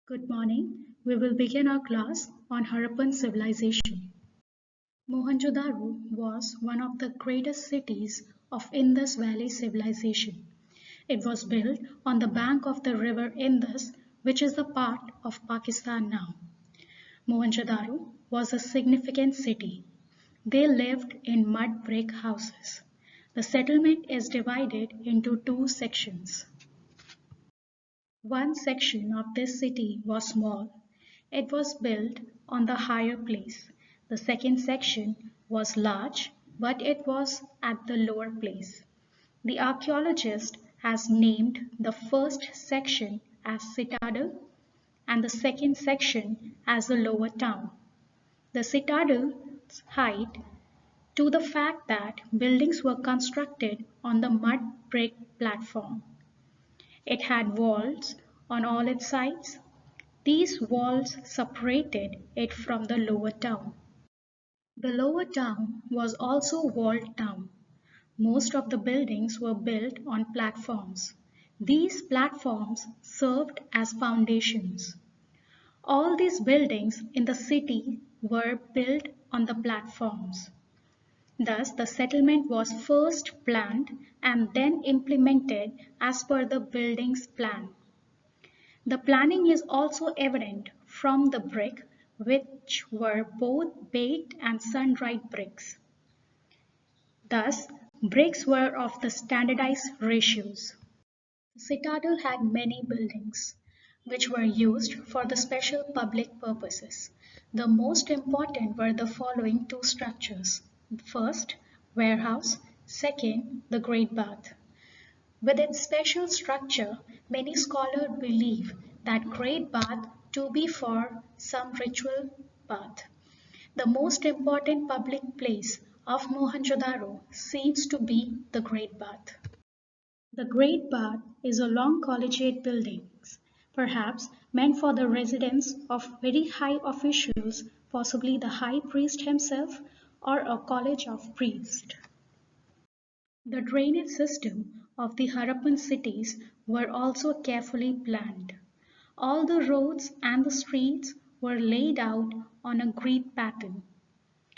Good morning. We will begin our class on Harappan civilization. Mohenjo-daro was one of the greatest cities of Indus Valley civilization. It was built on the bank of the river Indus, which is a part of Pakistan now. Mohenjo-daro was a significant city. They lived in mud brick houses. The settlement is divided into two sections. One section of this city was small. It was built on the higher place. The second section was large, but it was at the lower place. The archaeologist has named the first section as Citadel and the second section as the lower town. The citadel's height to the fact that buildings were constructed on the mud brick platform. It had walls on all its sides. These walls separated it from the lower town. The lower town was also walled town. Most of the buildings were built on platforms. These platforms served as foundations. All these buildings in the city were built on the platforms. Thus, the settlement was first planned and then implemented as per the building's plan. The planning is also evident from the brick, which were both baked and sun-dried bricks. Thus, bricks were of the standardized ratios. The citadel had many buildings, which were used for the special public purposes. The most important were the following two structures. First, warehouse. Second, the great bath. With its special structure, many scholars believe that great bath to be for some ritual bath. The most important public place of Mohenjo-daro seems to be the Great Bath. The Great Bath is a long collegiate building, perhaps meant for the residence of very high officials, possibly the high priest himself or a college of priests. The drainage system of the Harappan cities were also carefully planned. All the roads and the streets were laid out on a grid pattern.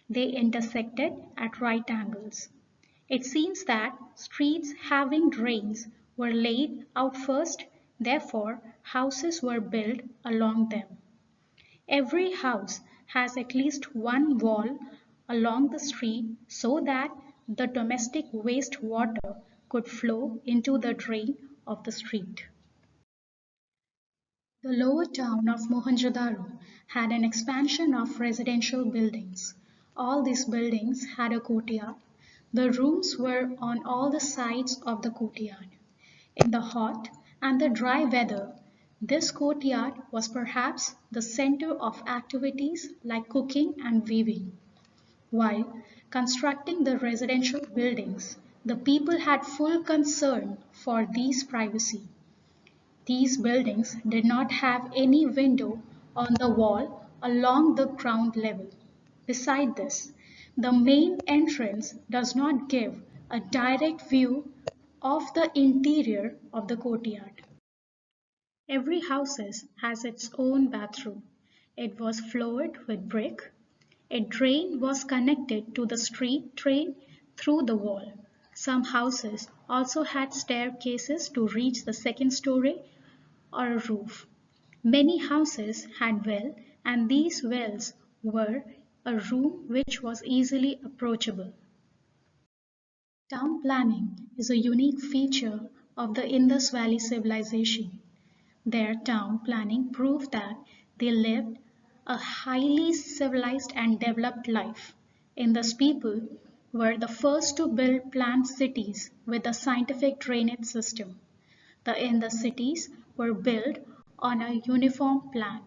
They intersected at right angles. It seems that streets having drains were laid out first, therefore houses were built along them. Every house has at least one wall along the street so that the domestic waste water could flow into the drain of the street. The lower town of Mohenjo-daro had an expansion of residential buildings. All these buildings had a courtyard. The rooms were on all the sides of the courtyard. In the hot and the dry weather, this courtyard was perhaps the center of activities like cooking and weaving. While constructing the residential buildings, the people had full concern for these privacy. These buildings did not have any window on the wall along the ground level. Beside this, the main entrance does not give a direct view of the interior of the courtyard. Every house has its own bathroom. It was floored with brick. A drain was connected to the street drain through the wall. Some houses also had staircases to reach the second story or a roof. Many houses had wells, and these wells were a room which was easily approachable. Town planning is a unique feature of the Indus Valley civilization. Their town planning proved that they lived a highly civilized and developed life. Indus people were the first to build planned cities with a scientific drainage system. The Indus cities were built on a uniform plan.